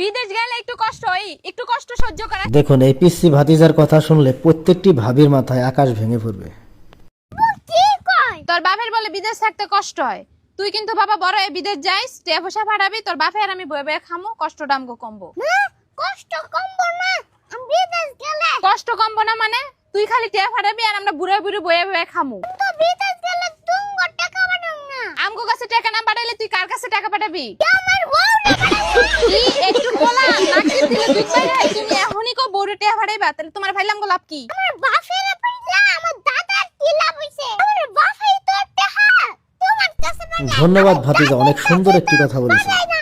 বিদেশ গেলে একটু কষ্ট হয়, একটু কষ্ট সহ্য করা। দেখুন এই পিসি ভাতিজার কথা শুনলে প্রত্যেকটি ভাবির মাথায় আকাশ ভেঙে পড়বে। কি কয়? তোর বাপের বলে বিদেশ থাকতে কষ্ট হয়, তুই কিন্তু বাবা বড় হয়ে বিদেশ যাইস, টাকা পয়সা পাঠাবি, তোর বাপের আমি বয়ে বয়ে খামু, কষ্টটা আমগো কমবো। কষ্ট কমবো না, আমি বিদেশ গেলে কষ্ট কমবো না মানে তুই খালি টাকা পাঠাবি আর আমরা বুড়া বুড়ি বয়ে বয়ে খামু। তো বিদেশ গেলে তুঙ্গ টাকা পাঠাম না, আমগো কাছে টাকা না পাঠাইলে তুই কার কাছে টাকা পাঠাবি? আমার বউ না পাঠাবো। কি একটু বলা নাকি দিলে তুই কইরা তুমি এখনই কো বউরে টাকা পাঠাইবা, তাহলে তোমার ভাইলাম গো লাভ কি? আমার বাপের পাইলা আমার দাদার কি লাভ হইছে? আমার বাপই তো টাকা তোমার কাছে পাঠায়। ধন্যবাদ ভাতিজা, অনেক সুন্দর একটি কথা বলেছেন।